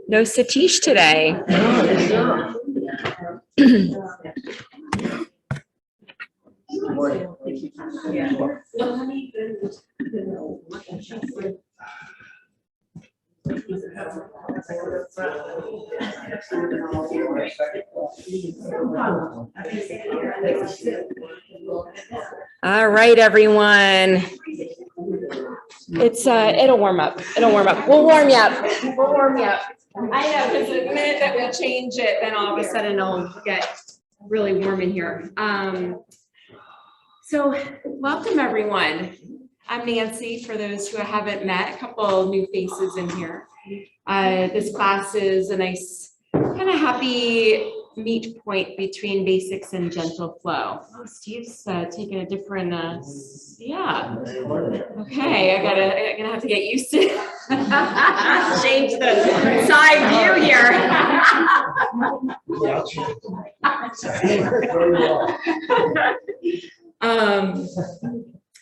No Satish today. All right, everyone. It'll warm up. It'll warm up. We'll warm you up. We'll warm you up. I know, because the minute that we change it, then all of a sudden it'll get really warm in here. So welcome, everyone. I'm Nancy, for those who I haven't met, a couple new faces in here. This class is a nice, kind of happy meet point between basics and gentle flow. Oh, Steve's taking a different, yeah. Okay, I'm gonna have to get used to change the side view here.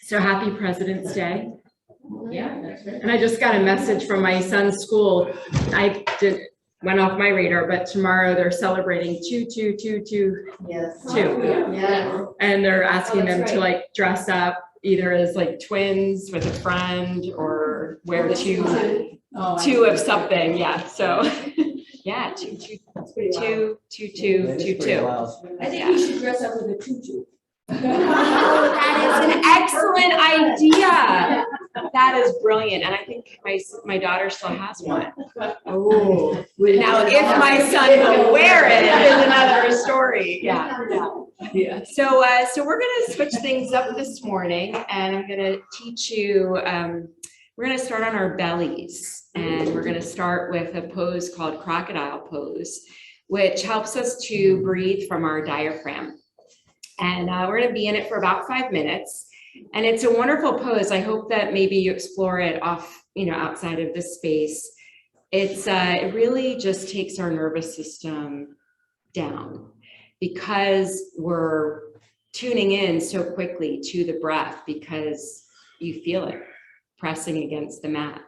So happy President's Day. Yeah, and I just got a message from my son's school. Went off my radar, but tomorrow they're celebrating 2-2-2-2. Yes. Yeah. And they're asking them to like dress up either as like twins with a friend or wear two of something. Yeah. So yeah, 2-2-2-2. I think you should dress up with a tutu. Oh, that is an excellent idea. That is brilliant. And I think my daughter still has one. Oh, now if my son will wear it is another story. Yeah. So we're going to switch things up this morning, and I'm going to teach you, we're going to start on our bellies, and we're going to start with a pose called crocodile pose, which helps us to breathe from our diaphragm. And we're going to be in it for about 5 minutes. And it's a wonderful pose. I hope that maybe you explore it outside of this space. It really just takes our nervous system down because we're tuning in so quickly to the breath because you feel it pressing against the mat.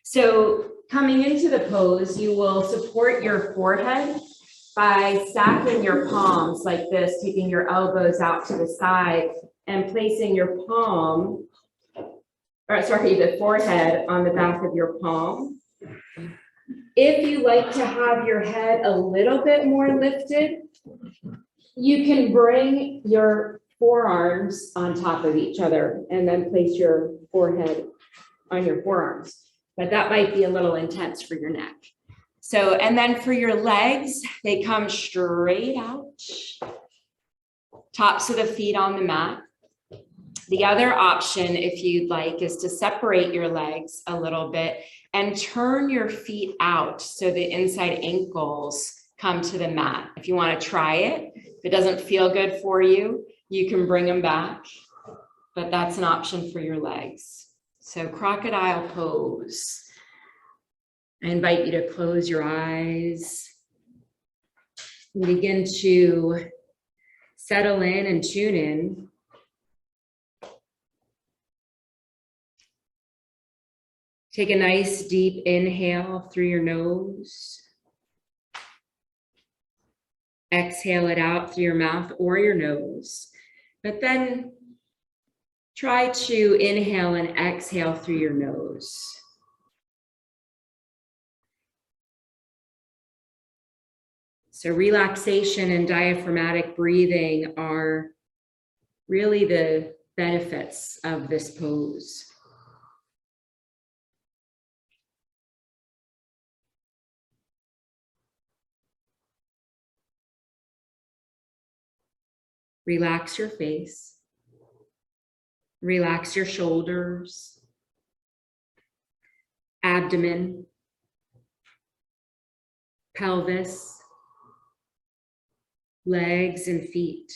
So coming into the pose, you will support your forehead by stacking your palms like this, taking your elbows out to the side and placing your the forehead on the back of your palm. If you like to have your head a little bit more lifted, you can bring your forearms on top of each other and then place your forehead on your forearms. But that might be a little intense for your neck. So, and then for your legs, they come straight out, tops of the feet on the mat. The other option, if you'd like, is to separate your legs a little bit and turn your feet out so the inside ankles come to the mat. If you want to try it, if it doesn't feel good for you, you can bring them back, but that's an option for your legs. So crocodile pose. I invite you to close your eyes and begin to settle in and tune in. Take a nice deep inhale through your nose. Exhale it out through your mouth or your nose, but then try to inhale and exhale through your nose. So relaxation and diaphragmatic breathing are really the benefits of this pose. Relax your face. Relax your shoulders, abdomen, pelvis, legs and feet.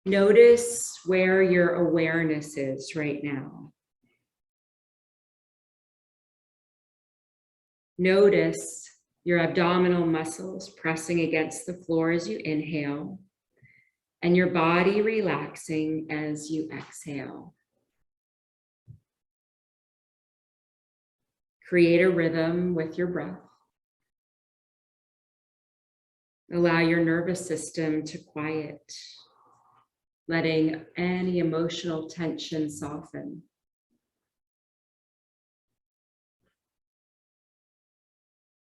Notice where your awareness is right now. Notice your abdominal muscles pressing against the floor as you inhale, and your body relaxing as you exhale. Create a rhythm with your breath. Allow your nervous system to quiet, letting any emotional tension soften.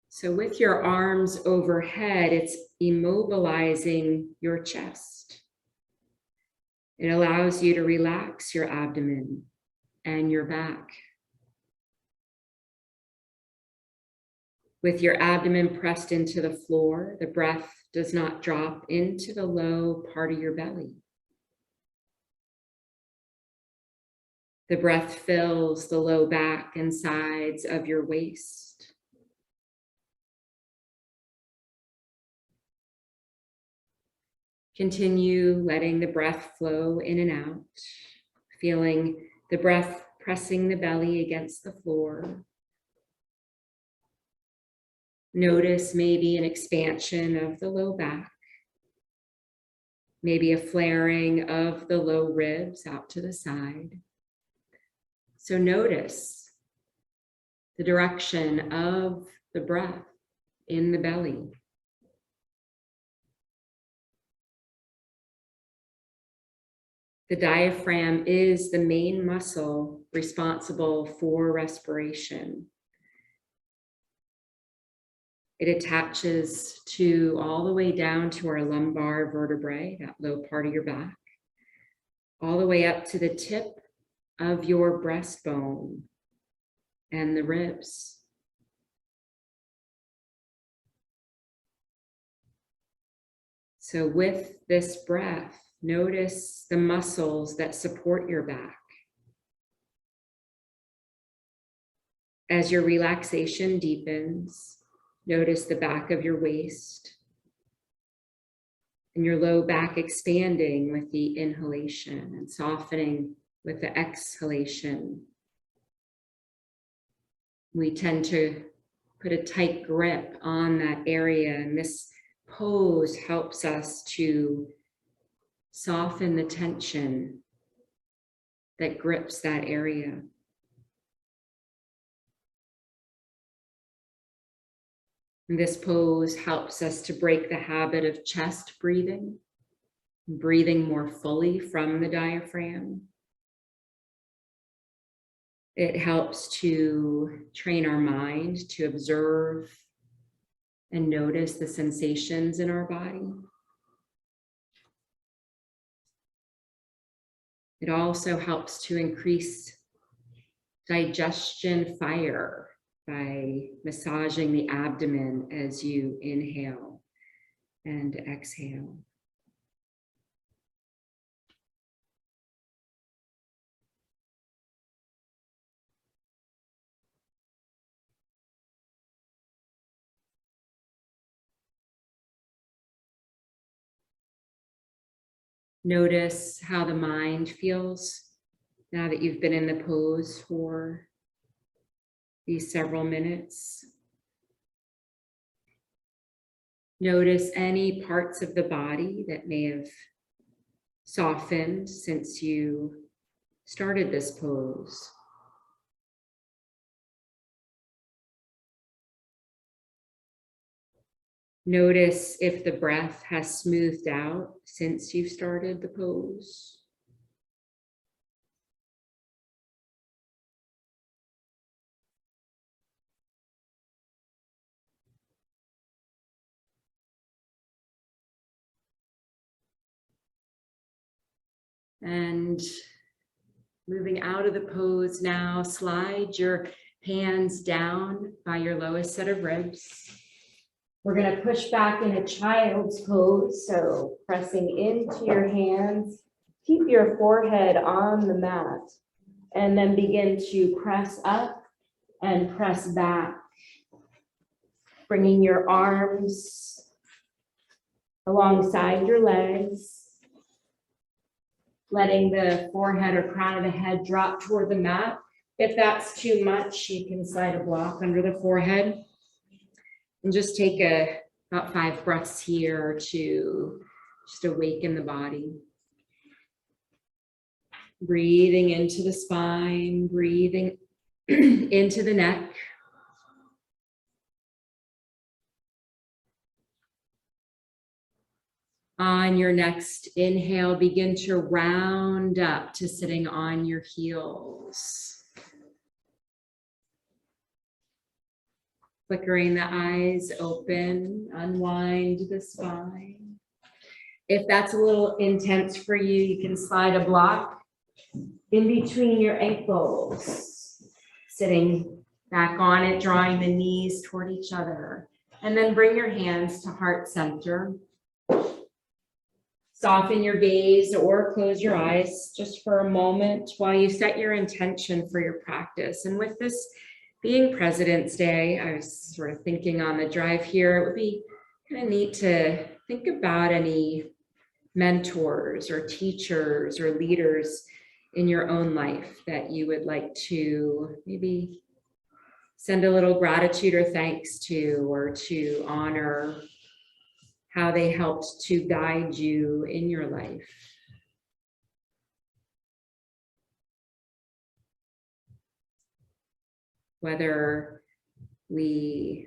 So with your arms overhead, it's immobilizing your chest. It allows you to relax your abdomen and your back. With your abdomen pressed into the floor, the breath does not drop into the low part of your belly. The breath fills the low back and sides of your waist. Continue letting the breath flow in and out, feeling the breath pressing the belly against the floor. Notice maybe an expansion of the low back, maybe a flaring of the low ribs out to the side. So notice the direction of the breath in the belly. The diaphragm is the main muscle responsible for respiration. It attaches to all the way down to our lumbar vertebrae, that low part of your back, all the way up to the tip of your breastbone and the ribs. So with this breath, notice the muscles that support your back. As your relaxation deepens, notice the back of your waist and your low back expanding with the inhalation and softening with the exhalation. We tend to put a tight grip on that area, and this pose helps us to soften the tension that grips that area. And this pose helps us to break the habit of chest breathing, breathing more fully from the diaphragm. It helps to train our mind to observe and notice the sensations in our body. It also helps to increase digestion fire by massaging the abdomen as you inhale and exhale. Notice how the mind feels now that you've been in the pose for these several minutes. Notice any parts of the body that may have softened since you started this pose. Notice if the breath has smoothed out since you started the pose. And moving out of the pose now, slide your hands down by your lowest set of ribs. We're going to push back in a child's pose, so pressing into your hands. Keep your forehead on the mat, and then begin to press up and press back. Bringing your arms alongside your legs. Letting the forehead or crown of the head drop toward the mat. If that's too much, you can slide a block under the forehead. And just take about 5 breaths here to just awaken the body. Breathing into the spine, breathing into the neck. On your next inhale, begin to round up to sitting on your heels. Flickering the eyes open, unwind the spine. If that's a little intense for you, you can slide a block in between your ankles, sitting back on it, drawing the knees toward each other. And then bring your hands to heart center. Soften your gaze or close your eyes just for a moment while you set your intention for your practice. And with this being President's Day, I was sort of thinking on the drive here, it would be kind of neat to think about any mentors or teachers or leaders in your own life that you would like to maybe send a little gratitude or thanks to, or to honor how they helped to guide you in your life. Whether no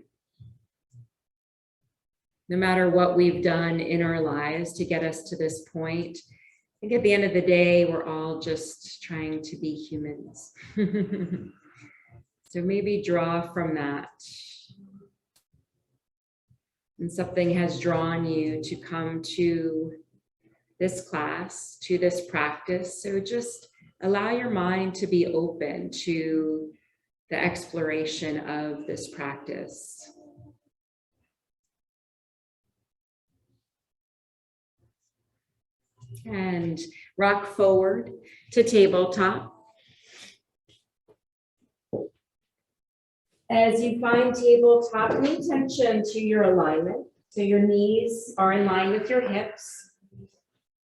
matter what we've done in our lives to get us to this point, I think at the end of the day, we're all just trying to be humans. So maybe draw from that. And something has drawn you to come to this class, to this practice. So just allow your mind to be open to the exploration of this practice. And rock forward to tabletop. As you find tabletop, pay attention to your alignment. So your knees are in line with your hips.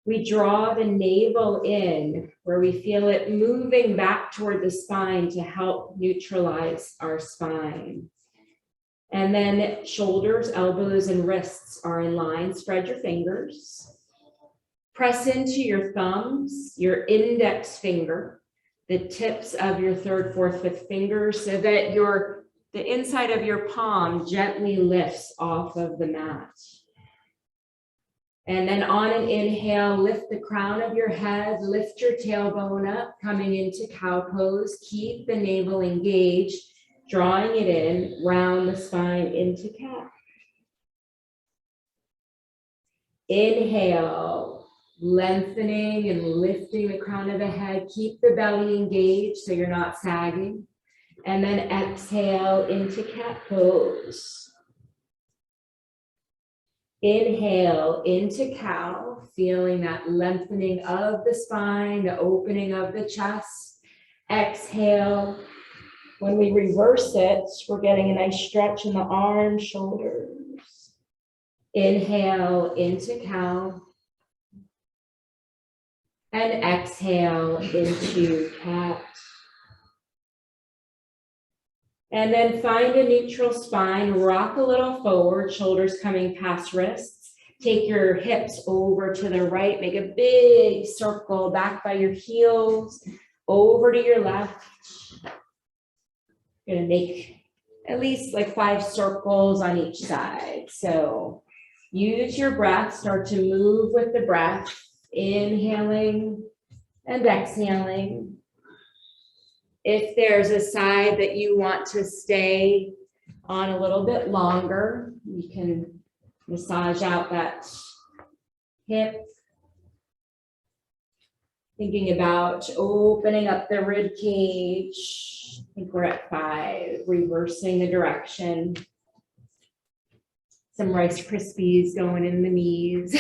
We draw the navel in where we feel it moving back toward the spine to help neutralize our spine. And then shoulders, elbows, and wrists are in line. Spread your fingers. Press into your thumbs, your index finger, the tips of your third, fourth, fifth fingers, so that the inside of your palm gently lifts off of the mat. And then on an inhale, lift the crown of your head, lift your tailbone up, coming into cow pose. Keep the navel engaged, drawing it in, round the spine into cat. Inhale, lengthening and lifting the crown of the head. Keep the belly engaged so you're not sagging. And then exhale into cat pose. Inhale into cow, feeling that lengthening of the spine, the opening of the chest. Exhale. When we reverse it, we're getting a nice stretch in the arms, shoulders. Inhale into cow. And exhale into cat. And then find a neutral spine, rock a little forward, shoulders coming past wrists. Take your hips over to the right, make a big circle back by your heels, over to your left. You're gonna make at least like 5 circles on each side. So use your breath, start to move with the breath, inhaling and exhaling. If there's a side that you want to stay on a little bit longer, you can massage out that hip. Thinking about opening up the rib cage. I think we're at 5, reversing the direction. Some Rice Krispies going in the knees.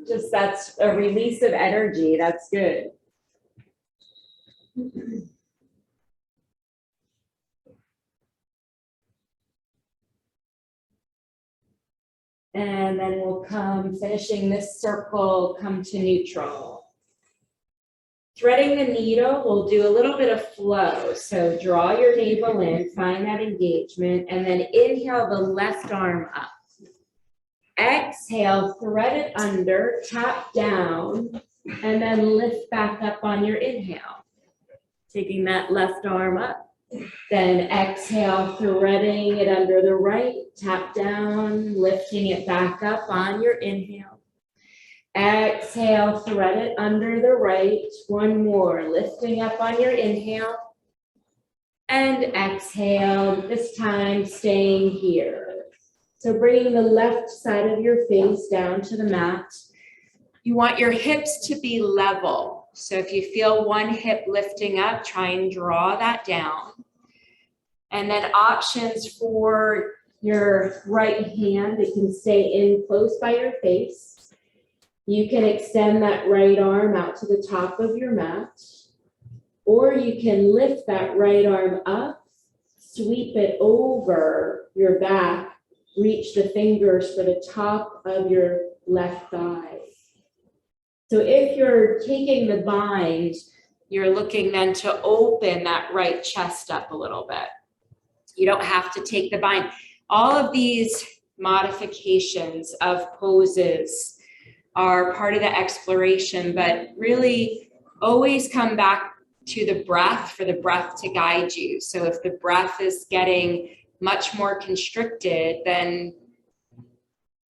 Just that's a release of energy. That's good. And then we'll come, finishing this circle, come to neutral. Threading the needle, we'll do a little bit of flow. So draw your navel in, find that engagement, and then inhale the left arm up. Exhale, thread it under, tap down, and then lift back up on your inhale. Taking that left arm up Then exhale, threading it under the right, tap down, lifting it back up on your inhale. Exhale, thread it under the right. One more, lifting up on your inhale. And exhale, this time staying here. So bringing the left side of your face down to the mat. You want your hips to be level. So if you feel one hip lifting up, try and draw that down. And then options for your right hand, it can stay in close by your face. You can extend that right arm out to the top of your mat, or you can lift that right arm up, sweep it over your back, reach the fingers for the top of your left thigh. So if you're taking the bind, you're looking then to open that right chest up a little bit. You don't have to take the bind. All of these modifications of poses are part of the exploration, but really always come back to the breath for the breath to guide you. So if the breath is getting much more constricted, then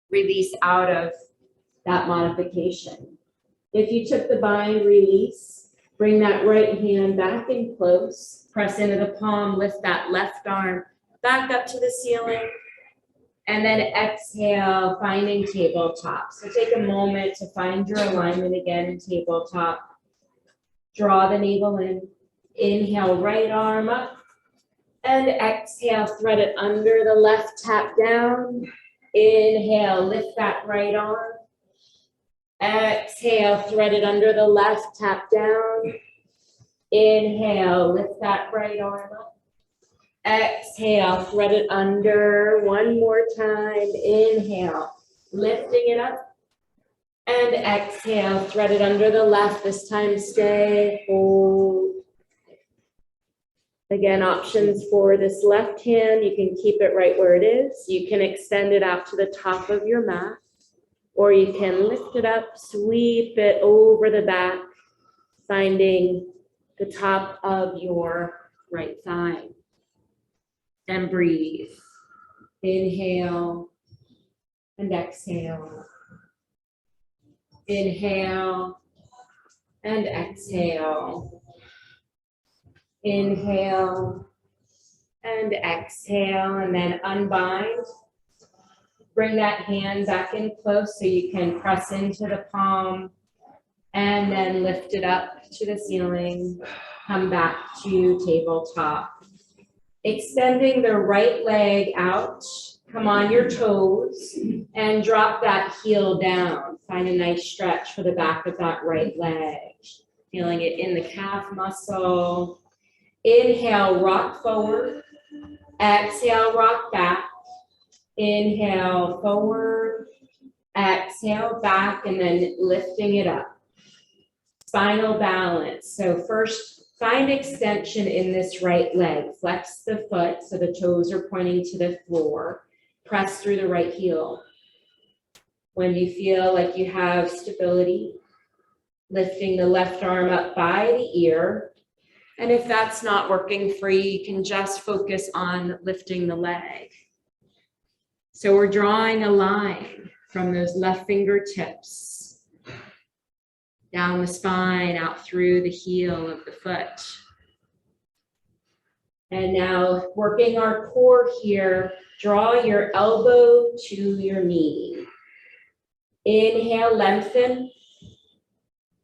release out of that modification. If you took the bind, release, bring that right hand back in close, press into the palm, lift that left arm back up to the ceiling, and then exhale, finding tabletop. So take a moment to find your alignment again in tabletop. Draw the navel in, inhale, right arm up, and exhale, thread it under the left, tap down. Inhale, lift that right arm. Exhale, thread it under the left, tap down. Inhale, lift that right arm up. Exhale, thread it under one more time. Inhale, lifting it up. And exhale, thread it under the left. This time stay, hold. Again, options for this left hand, you can keep it right where it is. You can extend it out to the top of your mat, or you can lift it up, sweep it over the back, finding the top of your right thigh. And breathe. Inhale and exhale. Inhale and exhale. Inhale and exhale, and then unbind. Bring that hand back in close so you can press into the palm, and then lift it up to the ceiling. Come back to tabletop. Extending the right leg out, come on your toes, and drop that heel down. Find a nice stretch for the back of that right leg. Feeling it in the calf muscle. Inhale, rock forward. Exhale, rock back. Inhale, forward. Exhale, back, and then lifting it up. Spinal balance. So first, find extension in this right leg. Flex the foot so the toes are pointing to the floor. Press through the right heel. When you feel like you have stability, lifting the left arm up by the ear. And if that's not working for you, you can just focus on lifting the leg. So we're drawing a line from those left fingertips down the spine, out through the heel of the foot. And now working our core here, draw your elbow to your knee. Inhale, lengthen.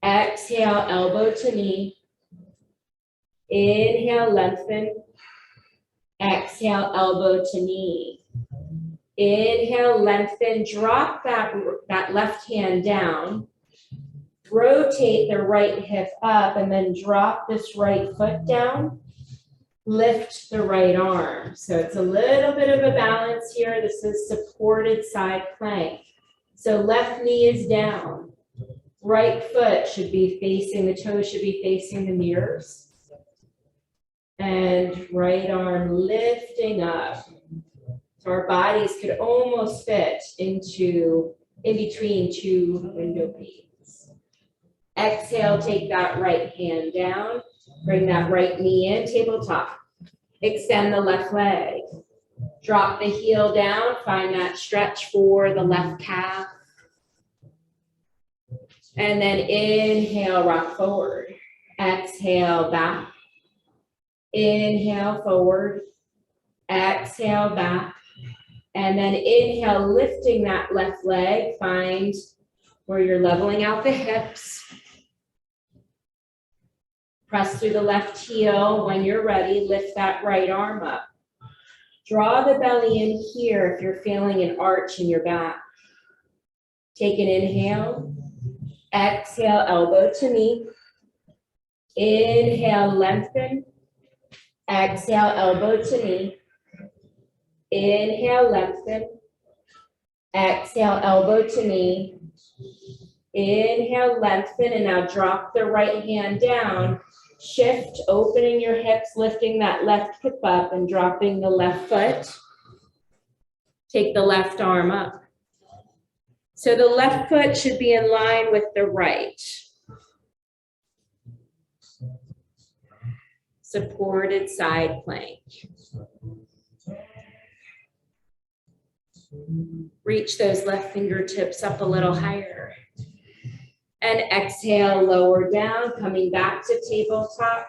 Exhale, elbow to knee. Inhale, lengthen. Exhale, elbow to knee. Inhale, lengthen. Drop that left hand down. Rotate the right hip up and then drop this right foot down. Lift the right arm. So it's a little bit of a balance here. This is supported side plank. So left knee is down. Right foot should be facing, the toes should be facing the mirrors. And right arm lifting up. So our bodies could almost fit in between two window panes. Exhale, take that right hand down. Bring that right knee in, tabletop. Extend the left leg. Drop the heel down, find that stretch for the left calf. And then inhale, rock forward. Exhale, back. Inhale, forward. Exhale, back. And then inhale, lifting that left leg. Find where you're leveling out the hips. Press through the left heel. When you're ready, lift that right arm up. Draw the belly in here if you're feeling an arch in your back. Take an inhale. Exhale, elbow to knee. Inhale, lengthen. Exhale, elbow to knee. Inhale, lengthen. Exhale, elbow to knee. Inhale, lengthen, and now drop the right hand down. Shift, opening your hips, lifting that left hip up and dropping the left foot. Take the left arm up. So the left foot should be in line with the right. Supported side plank. Reach those left fingertips up a little higher. And exhale, lower down, coming back to tabletop.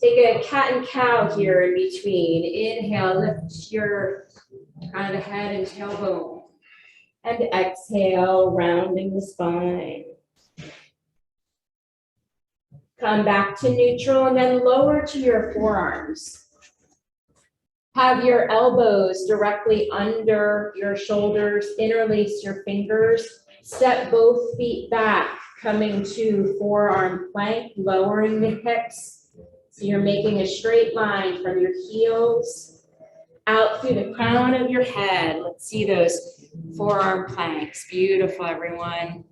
Take a cat and cow here in between. Inhale, lift your crown of the head and tailbone. And exhale, rounding the spine. Come back to neutral and then lower to your forearms. Have your elbows directly under your shoulders, interlace your fingers, step both feet back, coming to forearm plank, lowering the hips. So you're making a straight line from your heels out through the crown of your head. Let's see those forearm planks. Beautiful, everyone.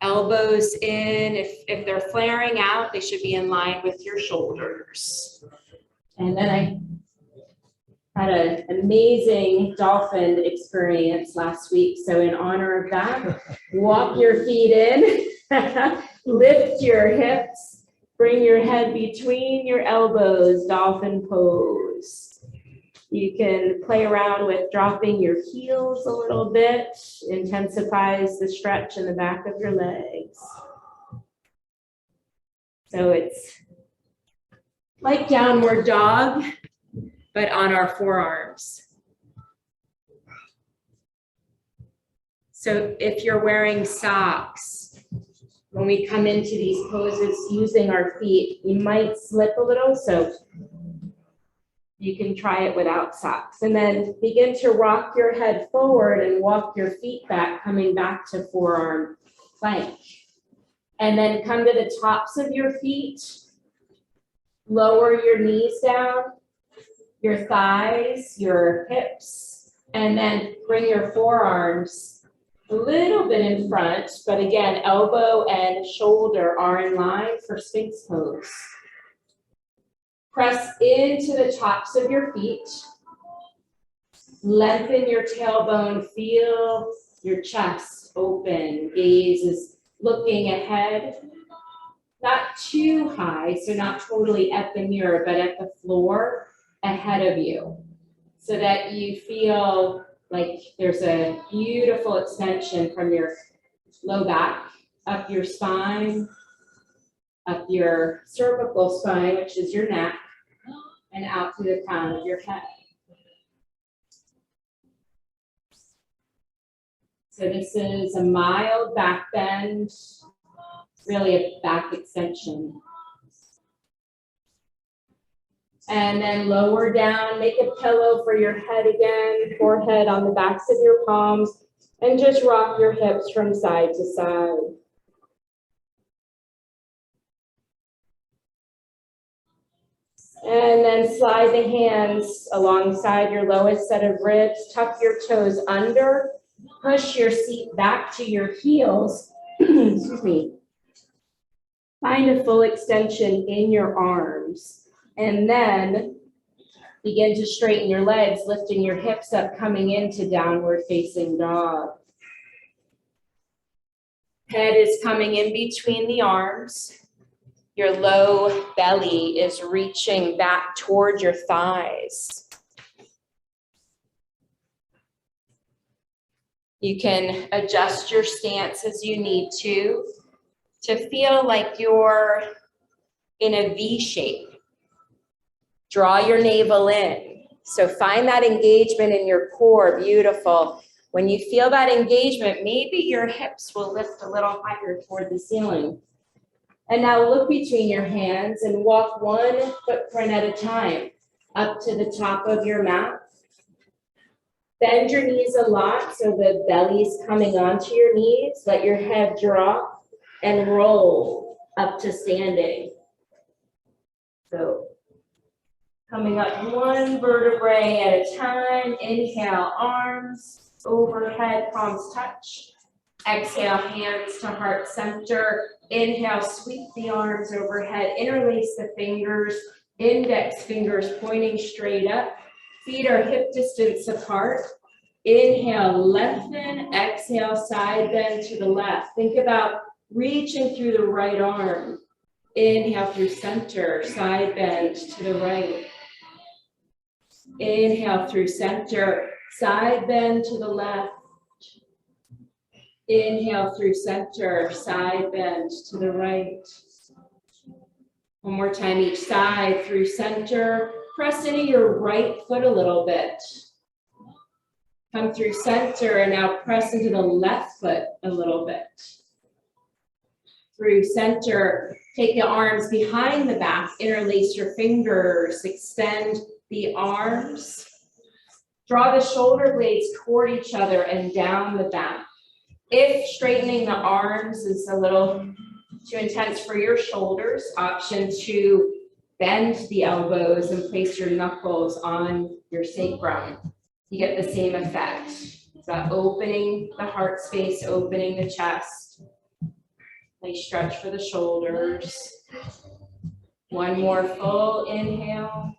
Elbows in. If they're flaring out, they should be in line with your shoulders. And then I had an amazing dolphin experience last week. So in honor of that, walk your feet in, lift your hips, bring your head between your elbows, dolphin pose. You can play around with dropping your heels a little bit, intensifies the stretch in the back of your legs. So it's like downward dog, but on our forearms. So if you're wearing socks, when we come into these poses using our feet, you might slip a little, so you can try it without socks. And then begin to rock your head forward and walk your feet back, coming back to forearm plank. And then come to the tops of your feet, lower your knees down, your thighs, your hips, and then bring your forearms a little bit in front, but again, elbow and shoulder are in line for Sphinx pose. Press into the tops of your feet. Lengthen your tailbone, feel your chest open, gaze is looking ahead. Not too high, so not totally at the mirror, but at the floor ahead of you, so that you feel like there's a beautiful extension from your low back, up your spine, up your cervical spine, which is your neck, and out through the crown of your head. So this is a mild back bend, really a back extension. And then lower down, make a pillow for your head again, forehead on the backs of your palms, and just rock your hips from side to side. And then slide the hands alongside your lowest set of ribs, tuck your toes under, push your seat back to your heels, excuse me. Find a full extension in your arms. And then begin to straighten your legs, lifting your hips up, coming into downward facing dog. Head is coming in between the arms. Your low belly is reaching back toward your thighs. You can adjust your stance as you need to feel like you're in a V shape. Draw your navel in. So find that engagement in your core, beautiful. When you feel that engagement, maybe your hips will lift a little higher toward the ceiling. And now look between your hands and walk one footprint at a time up to the top of your mat. Bend your knees a lot so the belly's coming onto your knees. Let your head drop and roll up to standing. So coming up one vertebrae at a time. Inhale, arms overhead, palms touch. Exhale, hands to heart center. Inhale, sweep the arms overhead, interlace the fingers, index fingers pointing straight up. Feet are hip distance apart. Inhale, lengthen. Exhale, side bend to the left. Think about reaching through the right arm. Inhale through center, side bend to the right. Inhale through center, side bend to the left. Inhale through center, side bend to the right. One more time each side through center. Press into your right foot a little bit. Come through center and now press into the left foot a little bit. Through center, take the arms behind the back, interlace your fingers, extend the arms. Draw the shoulder blades toward each other and down the back. If straightening the arms is a little too intense for your shoulders, option to bend the elbows and place your knuckles on your sacrum. You get the same effect. So opening the heart space, opening the chest. Nice stretch for the shoulders. One more full inhale.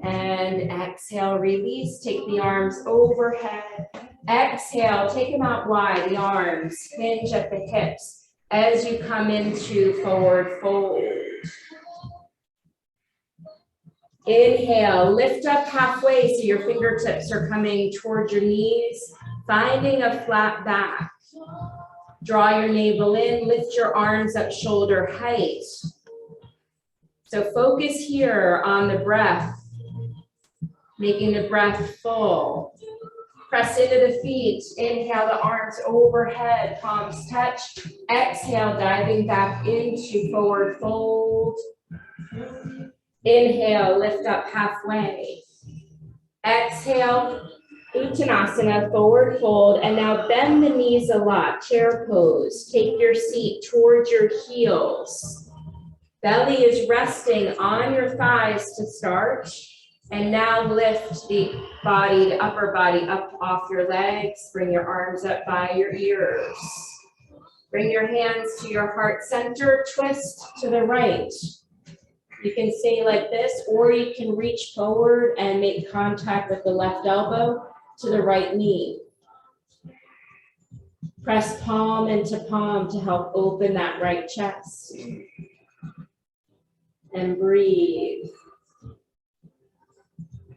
And exhale, release. Take the arms overhead. Exhale, take them out wide, the arms, hinge at the hips as you come into forward fold. Inhale, lift up halfway so your fingertips are coming towards your knees, finding a flat back. Draw your navel in, lift your arms up shoulder height. So focus here on the breath, making the breath full. Press into the feet. Inhale, the arms overhead, palms touch. Exhale, diving back into forward fold. Inhale, lift up halfway. Exhale, Uttanasana, forward fold. And now bend the knees a lot, chair pose. Take your seat towards your heels. Belly is resting on your thighs to start. And now lift the body, the upper body up off your legs. Bring your arms up by your ears. Bring your hands to your heart center. Twist to the right. You can stay like this, or you can reach forward and make contact with the left elbow to the right knee. Press palm into palm to help open that right chest. And breathe.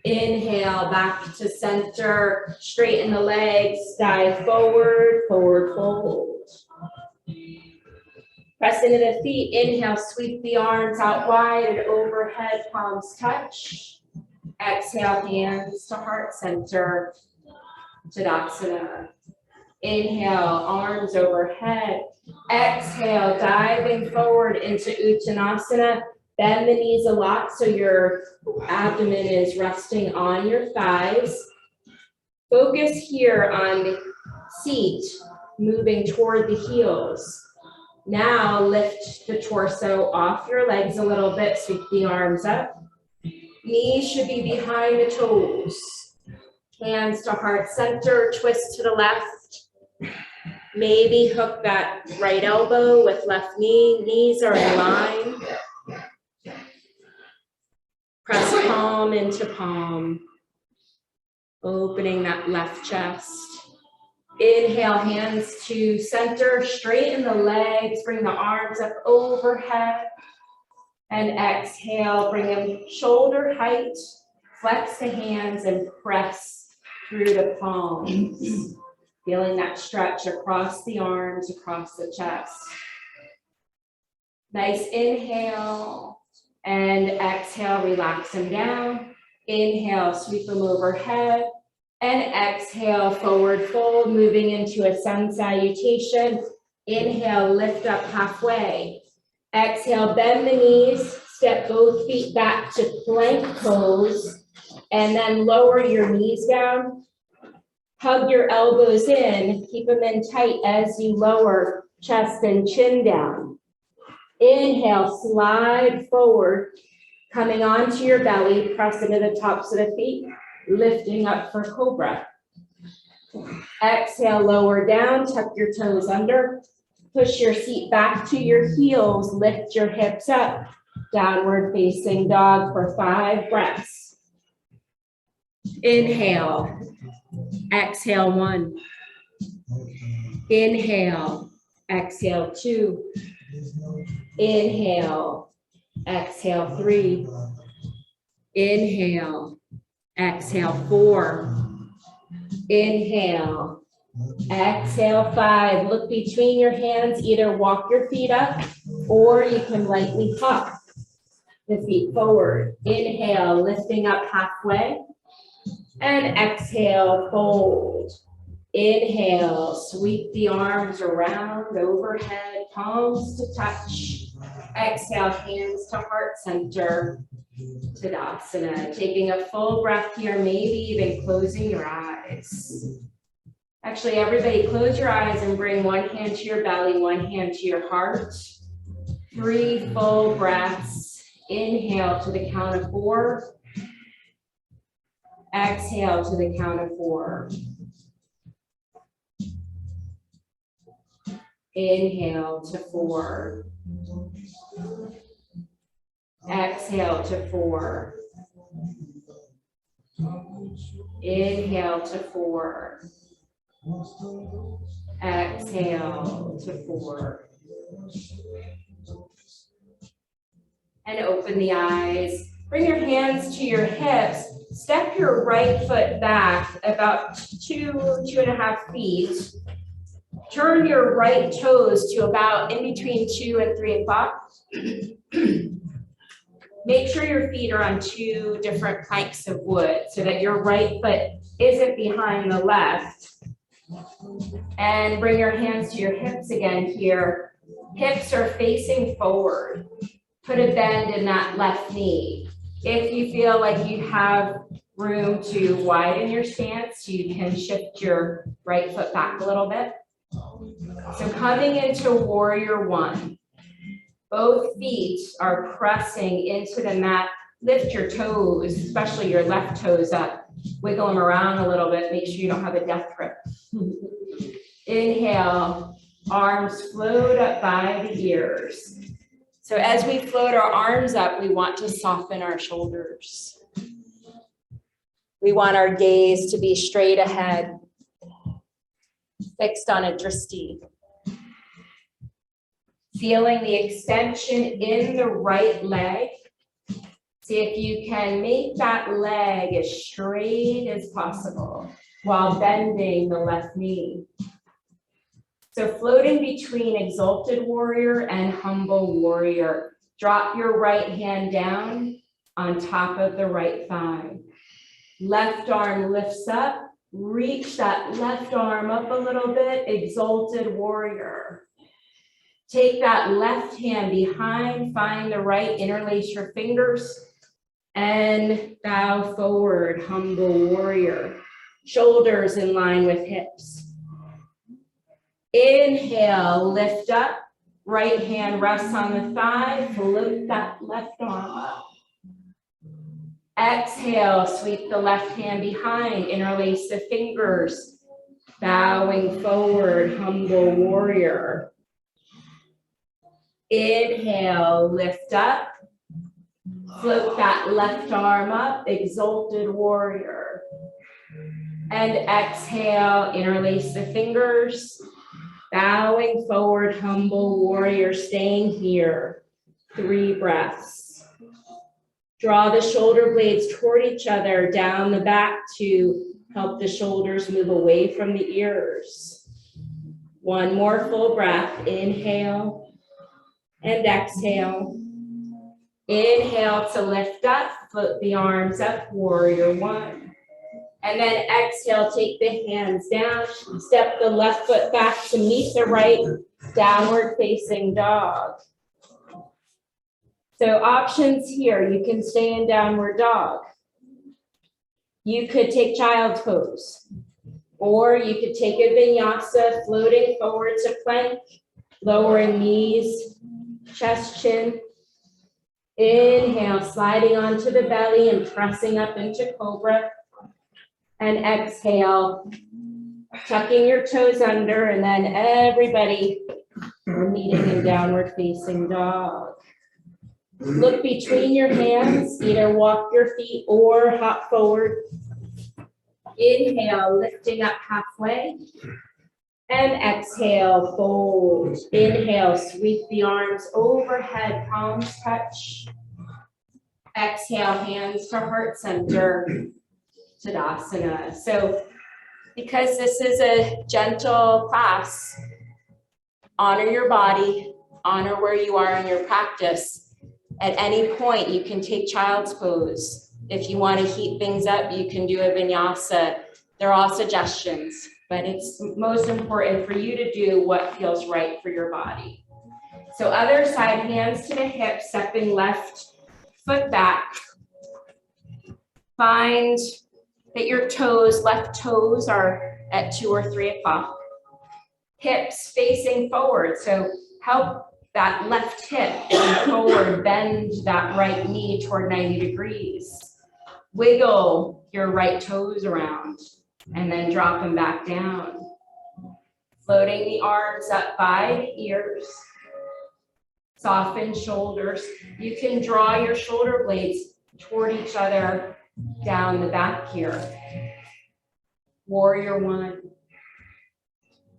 Inhale, back to center, straighten the legs, dive forward, forward fold. Press into the feet, inhale, sweep the arms out wide and overhead, palms touch. Exhale, hands to heart center, Tadasana. Inhale, arms overhead. Exhale, diving forward into Uttanasana. Bend the knees a lot so your abdomen is resting on your thighs. Focus here on the seat, moving toward the heels. Now lift the torso off your legs a little bit, sweep the arms up. Knees should be behind the toes. Hands to heart center, twist to the left. Maybe hook that right elbow with left knee. Knees are in line. Press palm into palm, opening that left chest. Inhale, hands to center, straighten the legs, bring the arms up overhead. And exhale, bring them shoulder height, flex the hands and press through the palms. Feeling that stretch across the arms, across the chest. Nice inhale and exhale, relax them down. Inhale, sweep them overhead. And exhale, forward fold, moving into a sun salutation. Inhale, lift up halfway. Exhale, bend the knees, step both feet back to plank pose, and then lower your knees down. Hug your elbows in, keep them in tight as you lower chest and chin down. Inhale, slide forward, coming onto your belly, press into the tops of the feet, lifting up for cobra. Exhale, lower down, tuck your toes under, push your seat back to your heels, lift your hips up, downward facing dog for 5 breaths. Inhale, exhale 1. Inhale, exhale 2. Inhale, exhale 3. Inhale, exhale 4. Inhale, exhale 5. Look between your hands, either walk your feet up or you can lightly pop the feet forward. Inhale, lifting up halfway. And exhale, fold. Inhale, sweep the arms around overhead, palms to touch. Exhale, hands to heart center, Tadasana. Taking a full breath here, maybe even closing your eyes. Actually, everybody close your eyes and bring one hand to your belly, one hand to your heart. 3 full breaths. Inhale to the count of 4. Exhale to the count of 4. Inhale to 4. Exhale to 4. Inhale to 4. Exhale to 4. And open the eyes. Bring your hands to your hips. Step your right foot back about 2.5 feet. Turn your right toes to about in between 2 and 3 o'clock. Make sure your feet are on 2 different planks of wood so that your right foot isn't behind the left. And bring your hands to your hips again here. Hips are facing forward. Put a bend in that left knee. If you feel like you have room to widen your stance, you can shift your right foot back a little bit. So coming into warrior 1, both feet are pressing into the mat. Lift your toes, especially your left toes up. Wiggle them around a little bit. Make sure you don't have a death grip. Inhale, arms float up by the ears. So as we float our arms up, we want to soften our shoulders. We want our gaze to be straight ahead, fixed on a drishti. Feeling the extension in the right leg. See if you can make that leg as straight as possible while bending the left knee. So floating between exalted warrior and humble warrior. Drop your right hand down on top of the right thigh. Left arm lifts up. Reach that left arm up a little bit, exalted warrior. Take that left hand behind, find the right, interlace your fingers, and bow forward, humble warrior. Shoulders in line with hips. Inhale, lift up. Right hand rests on the thigh, float that left arm up. Exhale, sweep the left hand behind, interlace the fingers, bowing forward, humble warrior. Inhale, lift up, float that left arm up, exalted warrior. And exhale, interlace the fingers. Bowing forward, humble warrior, staying here. 3 breaths. Draw the shoulder blades toward each other, down the back to help the shoulders move away from the ears. 1 more full breath. Inhale and exhale. Inhale to lift up, float the arms up, warrior 1. And then exhale, take the hands down, step the left foot back to meet the right, downward facing dog. So options here, you can stay in downward dog. You could take child's pose, or you could take a vinyasa, floating forward to plank, lowering knees, chest, chin. Inhale, sliding onto the belly and pressing up into cobra. And exhale, tucking your toes under, and then everybody meeting in downward facing dog. Look between your hands, either walk your feet or hop forward. Inhale, lifting up halfway. And exhale, fold. Inhale, sweep the arms overhead, palms touch. Exhale, hands to heart center. Tadasana. So because this is a gentle class, honor your body, honor where you are in your practice. At any point, you can take child's pose. If you want to heat things up, you can do a vinyasa. They're all suggestions, but it's most important for you to do what feels right for your body. So other side, hands to the hips, stepping left foot back. Find that your toes, left toes are at 2 or 3 o'clock. Hips facing forward, so help that left hip forward, bend that right knee toward 90 degrees. Wiggle your right toes around and then drop them back down. Floating the arms up by the ears. Soften shoulders. You can draw your shoulder blades toward each other down the back here. Warrior 1.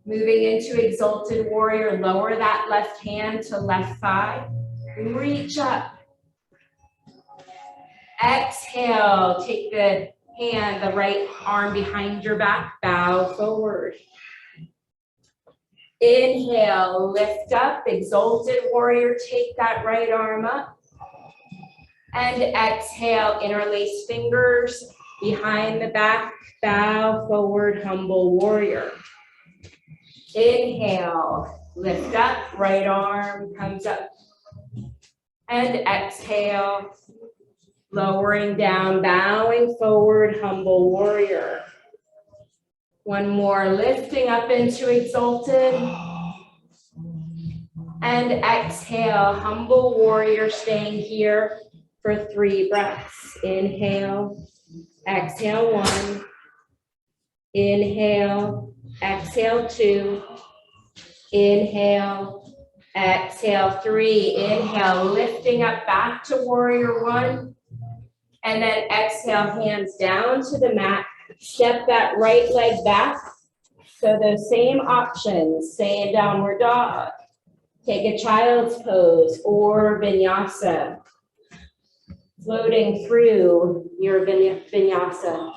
Moving into exalted warrior, lower that left hand to left thigh. Reach up. Exhale, take the hand, the right arm behind your back, bow forward. Inhale, lift up, exalted warrior, take that right arm up. And exhale, interlace fingers behind the back, bow forward, humble warrior. Inhale, lift up, right arm comes up. And exhale, lowering down, bowing forward, humble warrior. 1 more, lifting up into exalted. And exhale, humble warrior, staying here for 3 breaths. Inhale, exhale 1. Inhale, exhale 2. Inhale, exhale 3. Inhale, lifting up back to warrior 1. And then exhale, hands down to the mat. Step that right leg back. So those same options, say in downward dog. Take a child's pose or vinyasa. Floating through your vinyasa.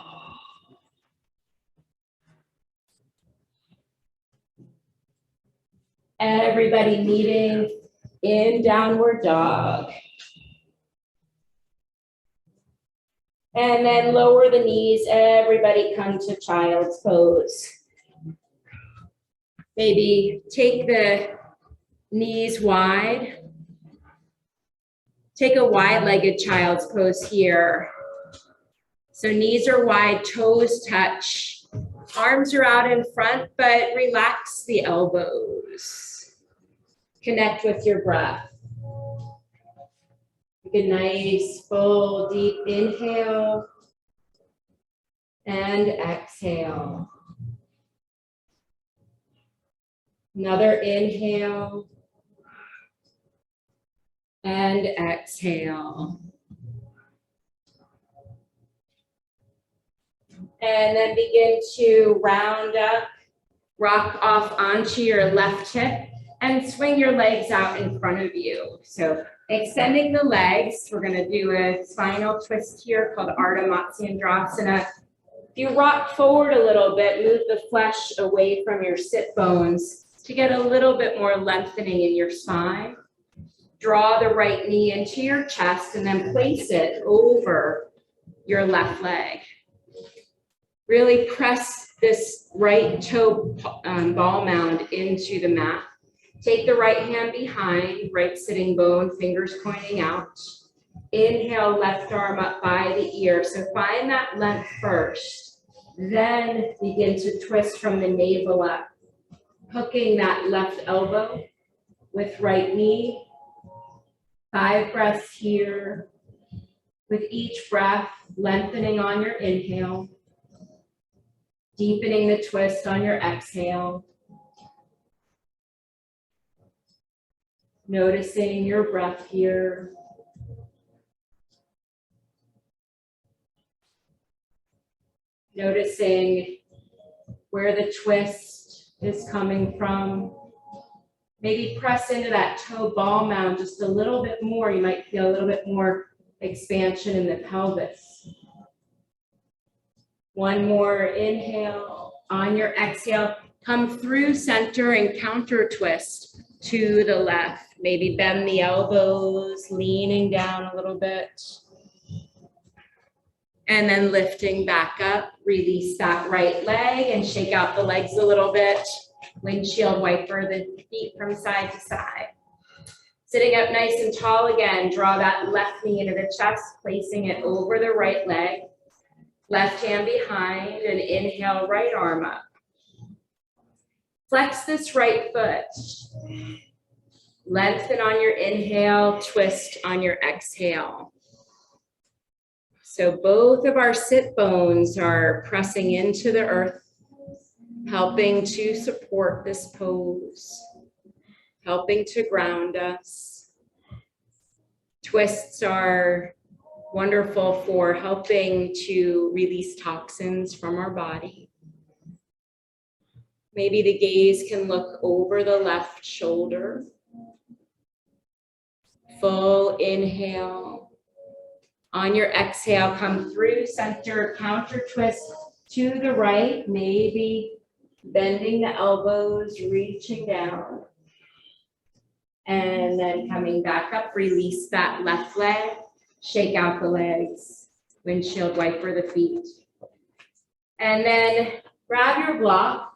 Everybody meeting in downward dog. And then lower the knees, everybody come to child's pose. Maybe take the knees wide. Take a wide-legged child's pose here. So knees are wide, toes touch. Arms are out in front, but relax the elbows. Connect with your breath. Take a nice, full, deep inhale and exhale. Another inhale and exhale. And then begin to round up, rock off onto your left hip and swing your legs out in front of you. So extending the legs, we're gonna do a spinal twist here called Ardha Matsyendrasana. If you rock forward a little bit, move the flesh away from your sit bones to get a little bit more lengthening in your spine. Draw the right knee into your chest and then place it over your left leg. Really press this right toe ball mound into the mat. Take the right hand behind, right sitting bone, fingers pointing out. Inhale, left arm up by the ear. So find that length first. Then begin to twist from the navel up, hooking that left elbow with right knee. 5 breaths here. With each breath, lengthening on your inhale. Deepening the twist on your exhale. Noticing your breath here. Noticing where the twist is coming from. Maybe press into that toe ball mound just a little bit more. You might feel a little bit more expansion in the pelvis. One more inhale. On your exhale, come through center and counter twist to the left. Maybe bend the elbows, leaning down a little bit. And then lifting back up, release that right leg and shake out the legs a little bit. Windshield wiper the feet from side to side. Sitting up nice and tall again, draw that left knee into the chest, placing it over the right leg. Left hand behind and inhale, right arm up. Flex this right foot. Lengthen on your inhale, twist on your exhale. So both of our sit bones are pressing into the earth, helping to support this pose, helping to ground us. Twists are wonderful for helping to release toxins from our body. Maybe the gaze can look over the left shoulder. Full inhale. On your exhale, come through center, counter twist to the right, maybe bending the elbows, reaching down. And then coming back up, release that left leg, shake out the legs, windshield wiper the feet. And then grab your block.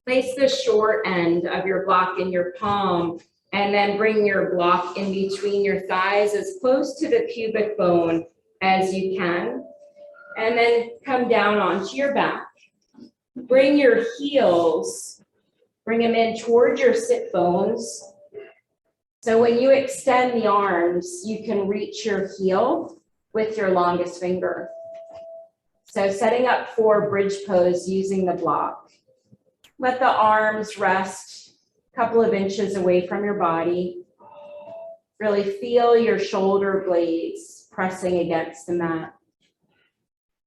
Place the short end of your block in your palm and then bring your block in between your thighs as close to the pubic bone as you can. And then come down onto your back. Bring your heels, bring them in towards your sit bones. So when you extend the arms, you can reach your heel with your longest finger. So setting up for bridge pose using the block. Let the arms rest a couple of inches away from your body. Really feel your shoulder blades pressing against the mat.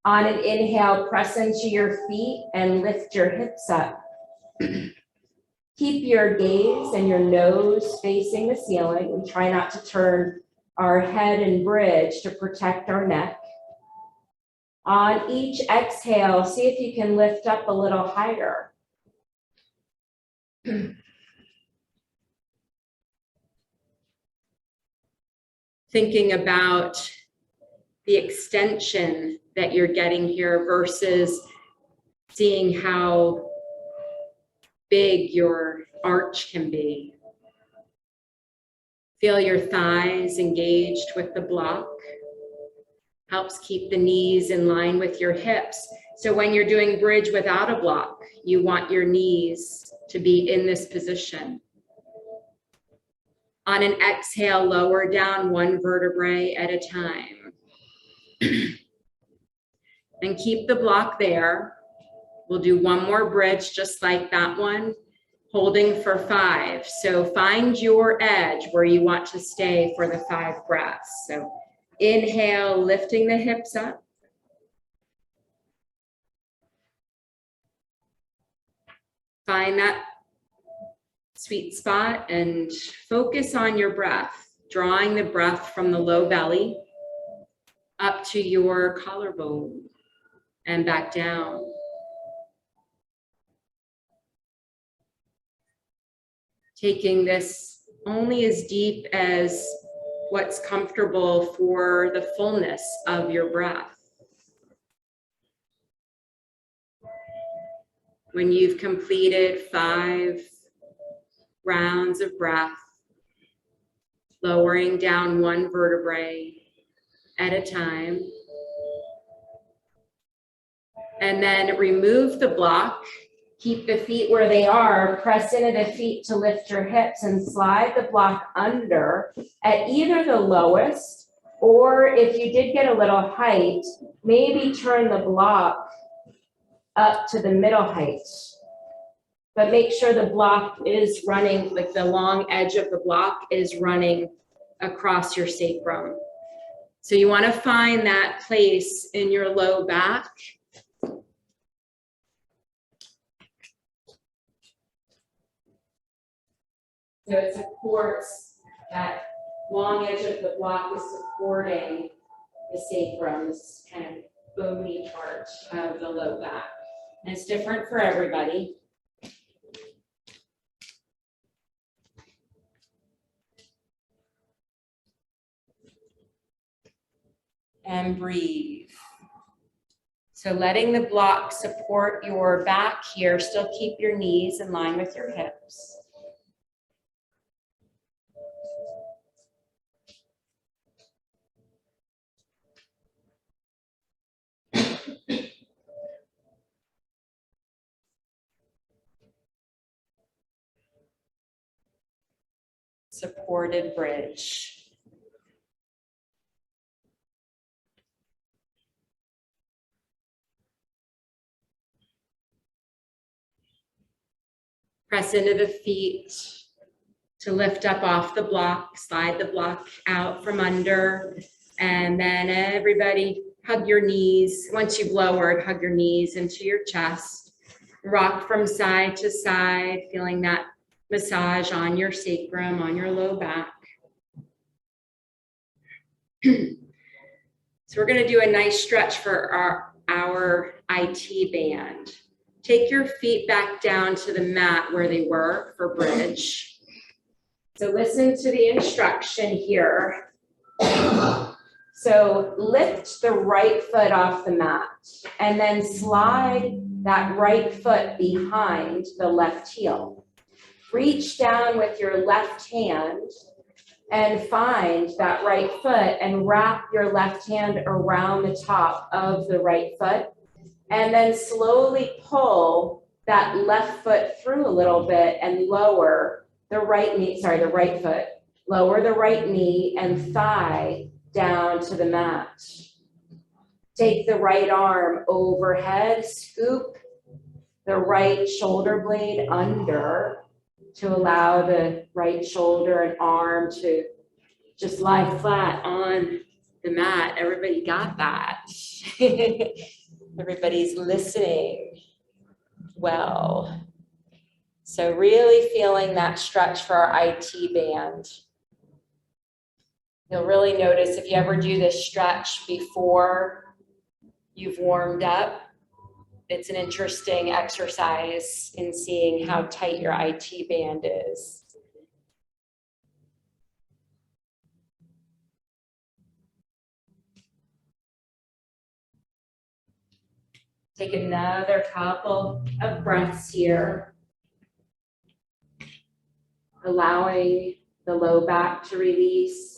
On an inhale, press into your feet and lift your hips up. Keep your gaze and your nose facing the ceiling. And try not to turn our head and bridge to protect our neck. On each exhale, see if you can lift up a little higher. Thinking about the extension that you're getting here versus seeing how big your arch can be. Feel your thighs engaged with the block. Helps keep the knees in line with your hips. So when you're doing bridge without a block, you want your knees to be in this position. On an exhale, lower down one vertebrae at a time. And keep the block there. We'll do one more bridge just like that one, holding for 5. So find your edge where you want to stay for the 5 breaths. So Inhale, lifting the hips up. Find that sweet spot and focus on your breath, drawing the breath from the low belly up to your collarbone and back down. Taking this only as deep as what's comfortable for the fullness of your breath. When you've completed 5 rounds of breath, lowering down 1 vertebrae at a time, and then remove the block. Keep the feet where they are, press into the feet to lift your hips and slide the block under at either the lowest, or if you did get a little height, maybe turn the block up to the middle height. But make sure the block is running, like the long edge of the block is running across your sacrum. So you want to find that place in your low back. So it supports, that long edge of the block is supporting the sacrum, this kind of bony part of the low back. And it's different for everybody. And breathe. So letting the block support your back here, still keep your knees in line with your hips. Supported bridge. Press into the feet to lift up off the block, slide the block out from under, and then everybody hug your knees. Once you've lowered, hug your knees into your chest. Rock from side to side, feeling that massage on your sacrum, on your low back. So we're going to do a nice stretch for our IT band. Take your feet back down to the mat where they were for bridge. So listen to the instruction here. So lift the right foot off the mat and then slide that right foot behind the left heel. Reach down with your left hand and find that right foot and wrap your left hand around the top of the right foot. And then slowly pull that left foot through a little bit and lower the right knee, the right foot. Lower the right knee and thigh down to the mat. Take the right arm overhead, scoop the right shoulder blade under to allow the right shoulder and arm to just lie flat on the mat. Everybody got that? Everybody's listening well. So really feeling that stretch for our IT band. You'll really notice if you ever do this stretch before you've warmed up, it's an interesting exercise in seeing how tight your IT band is. Take another couple of breaths here, allowing the low back to release.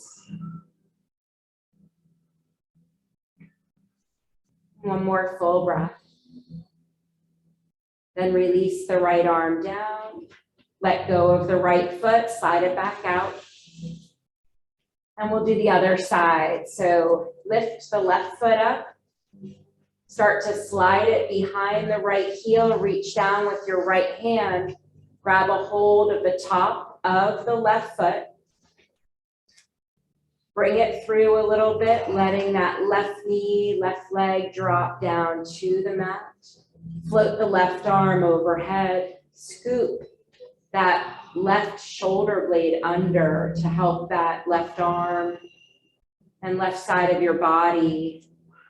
One more full breath. Then release the right arm down. Let go of the right foot, slide it back out. And we'll do the other side. So lift the left foot up. Start to slide it behind the right heel, reach down with your right hand, grab a hold of the top of the left foot. Bring it through a little bit, letting that left knee, left leg drop down to the mat. Float the left arm overhead. Scoop that left shoulder blade under to help that left arm and left side of your body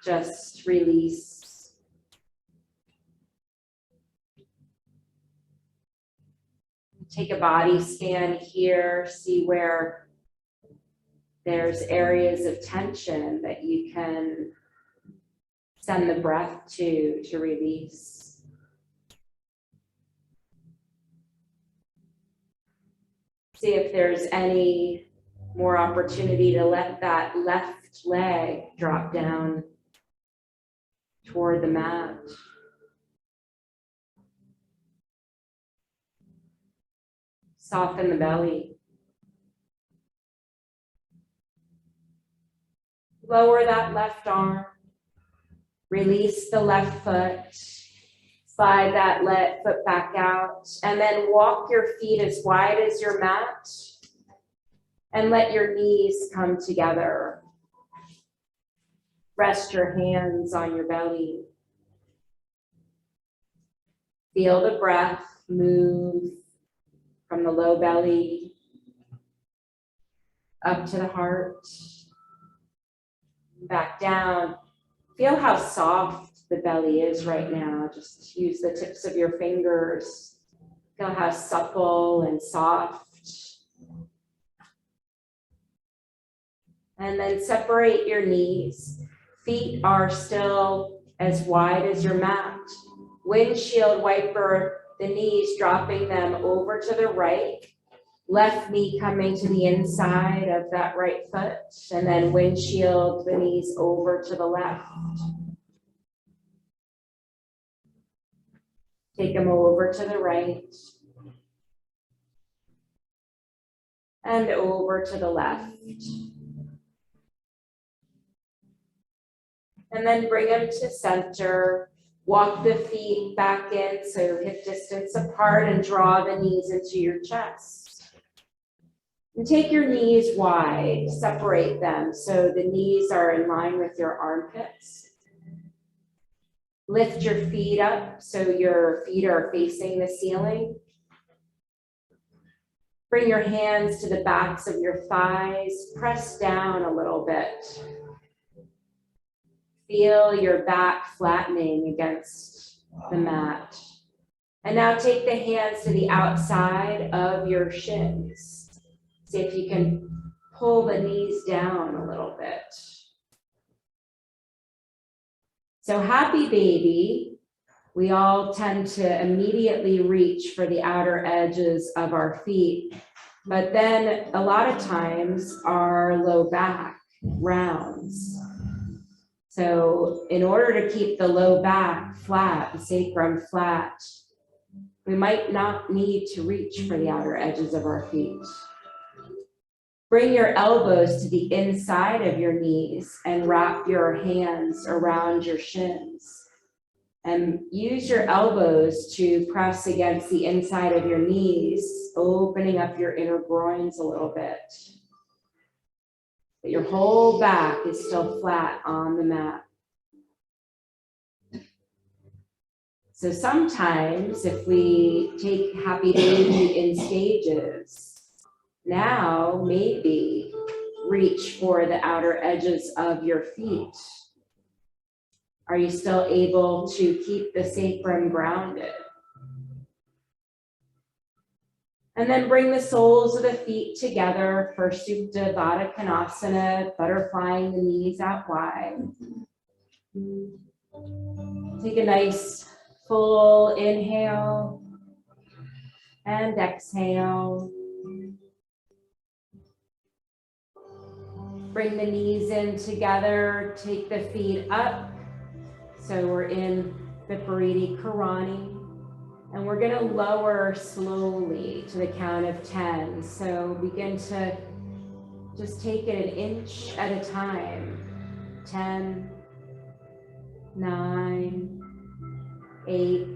just release. Take a body scan here, see where there's areas of tension that you can send the breath to release. See if there's any more opportunity to let that left leg drop down toward the mat. Soften the belly. Lower that left arm. Release the left foot. Slide that left foot back out. And then walk your feet as wide as your mat. And let your knees come together. Rest your hands on your belly. Feel the breath move from the low belly up to the heart. Back down. Feel how soft the belly is right now. Just use the tips of your fingers. Feel how supple and soft. And then separate your knees. Feet are still as wide as your mat. Windshield wiper the knees, dropping them over to the right. Left knee coming to the inside of that right foot, and then windshield the knees over to the left. Take them over to the right. And over to the left. And then bring them to center. Walk the feet back in so hip distance apart and draw the knees into your chest. And take your knees wide, separate them so the knees are in line with your armpits. Lift your feet up so your feet are facing the ceiling. Bring your hands to the backs of your thighs, press down a little bit. Feel your back flattening against the mat. And now take the hands to the outside of your shins. See if you can pull the knees down a little bit. So happy baby, we all tend to immediately reach for the outer edges of our feet, but then a lot of times our low back rounds. So in order to keep the low back flat, the sacrum flat, we might not need to reach for the outer edges of our feet. Bring your elbows to the inside of your knees and wrap your hands around your shins. And use your elbows to press against the inside of your knees, opening up your inner groins a little bit. But your whole back is still flat on the mat. So sometimes if we take happy baby in stages, now maybe reach for the outer edges of your feet. Are you still able to keep the sacrum grounded? And then bring the soles of the feet together for Supta Baddha Konasana, butterflying the knees out wide. Take a nice full inhale and exhale. Bring the knees in together, take the feet up. So we're in Viparita Karani. And we're gonna lower slowly to the count of 10. So begin to just take it an inch at a time. 10, 9, 8,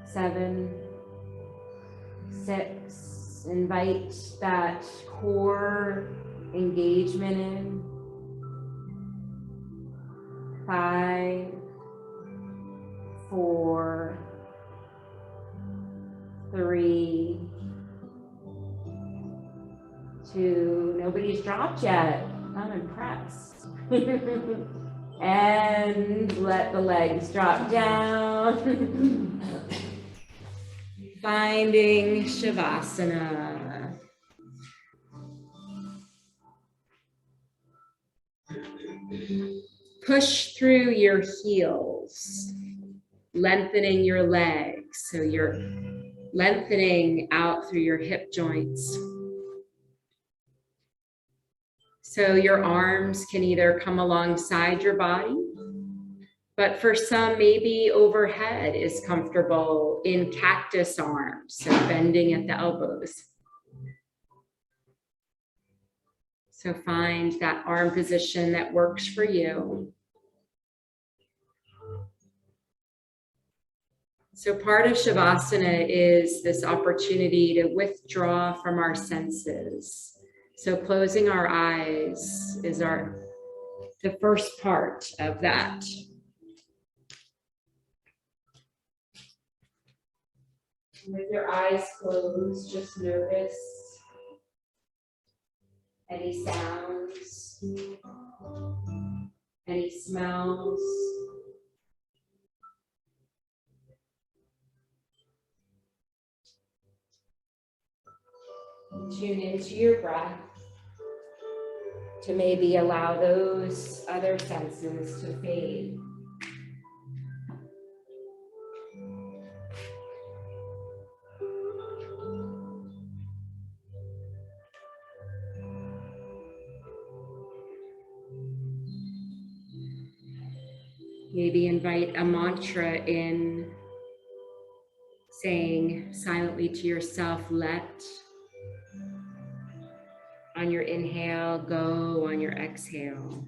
7, 6, Invite that core engagement in. 5, 4, 3, 2, nobody's dropped yet. I'm impressed. And let the legs drop down. Finding Shavasana. Push through your heels, lengthening your legs. So you're lengthening out through your hip joints. So your arms can either come alongside your body, but for some, maybe overhead is comfortable in cactus arms, so bending at the elbows. So find that arm position that works for you. So part of Shavasana is this opportunity to withdraw from our senses. So closing our eyes is the first part of that. With your eyes closed, just notice any sounds, any smells. Tune into your breath to maybe allow those other senses to fade. Maybe invite a mantra in, saying silently to yourself, let. On your inhale, go. On your exhale.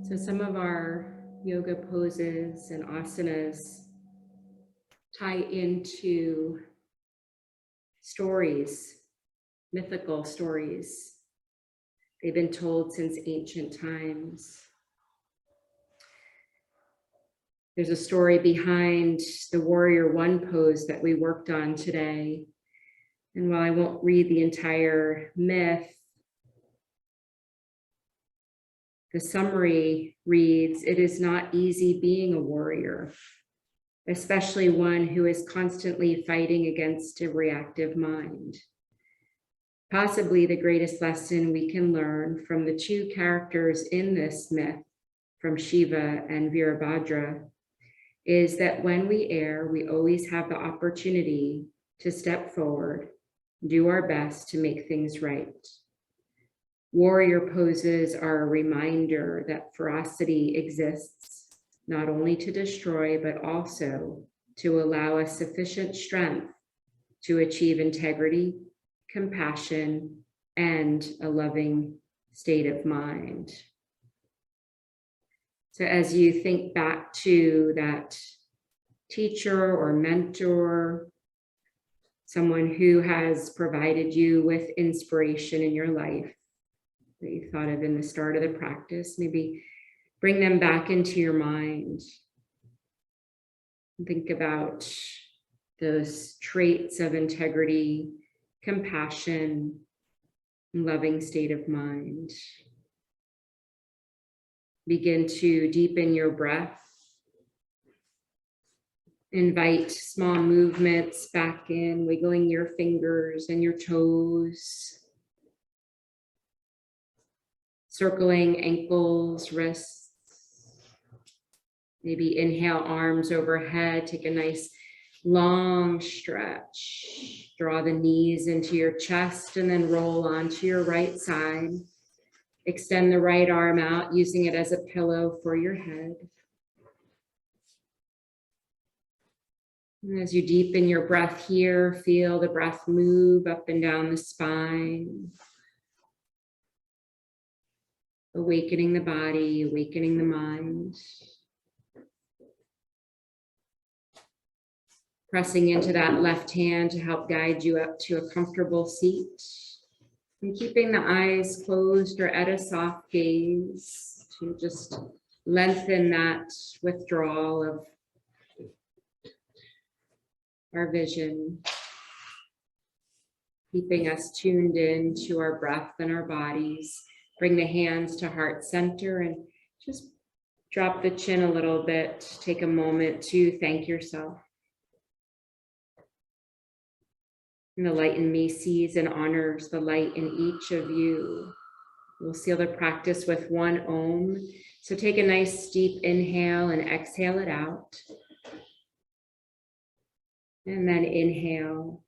So some of our yoga poses and asanas tie into stories, mythical stories. They've been told since ancient times. There's a story behind the Warrior One pose that we worked on today. And while I won't read the entire myth, the summary reads, "It is not easy being a warrior, especially one who is constantly fighting against a reactive mind. Possibly the greatest lesson we can learn from the two characters in this myth, from Shiva and Virabhadra, is that when we err, we always have the opportunity to step forward, do our best to make things right. Warrior poses are a reminder that ferocity exists, not only to destroy, but also to allow us sufficient strength to achieve integrity, compassion, and a loving state of mind." So as you think back to that teacher or mentor, someone who has provided you with inspiration in your life that you thought of in the start of the practice, maybe bring them back into your mind. Think about those traits of integrity, compassion, and loving state of mind. Begin to deepen your breath. Invite small movements back in, wiggling your fingers and your toes, circling ankles, wrists. Maybe inhale, arms overhead, take a nice long stretch. Draw the knees into your chest and then roll onto your right side. Extend the right arm out, using it as a pillow for your head. And as you deepen your breath here, feel the breath move up and down the spine. Awakening the body, awakening the mind. Pressing into that left hand to help guide you up to a comfortable seat. And keeping the eyes closed or at a soft gaze to just lengthen that withdrawal of our vision. Keeping us tuned in to our breath and our bodies. Bring the hands to heart center and just drop the chin a little bit. Take a moment to thank yourself. And the light in me sees and honors the light in each of you. We'll seal the practice with one Om. So take a nice deep inhale and exhale it out. And then inhale.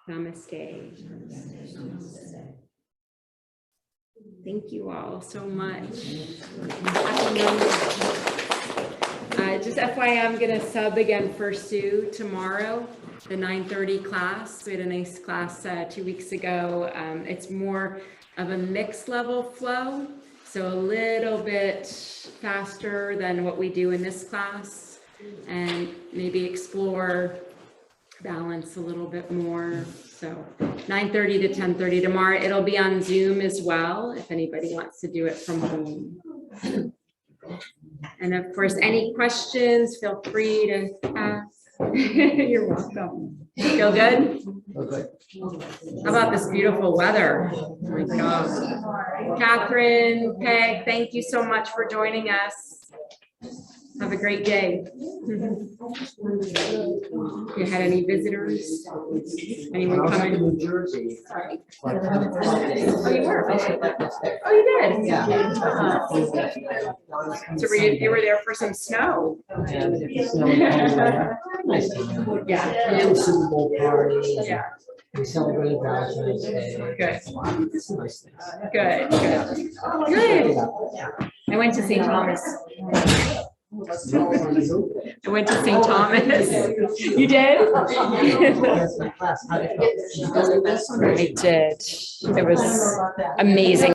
Namaste. Thank you all so much. Just FYI, I'm gonna sub again for Sue tomorrow, the 9:30 class. We had a nice class 2 weeks ago. It's more of a mixed level flow, so a little bit faster than what we do in this class, and maybe explore balance a little bit more. So 9:30 to 10:30 tomorrow. It'll be on Zoom as well if anybody wants to do it from home. And of course, any questions, feel free to ask. You're welcome. Feel good? Okay. How about this beautiful weather? Oh my God. Catherine, Peg, thank you so much for joining us. Have a great day. You had any visitors? Anyone coming? New Jersey. Sorry. Oh, you were? Oh, you did? Yeah. So you were there for some snow? Yeah. Yeah. Super Bowl party. Yeah. We celebrated Valentine's Day. Good. It's nice things. Good, good. Good. I went to St. Thomas. I went to St. Thomas. You did? Yes, my class, how did it go? I did. It was amazing.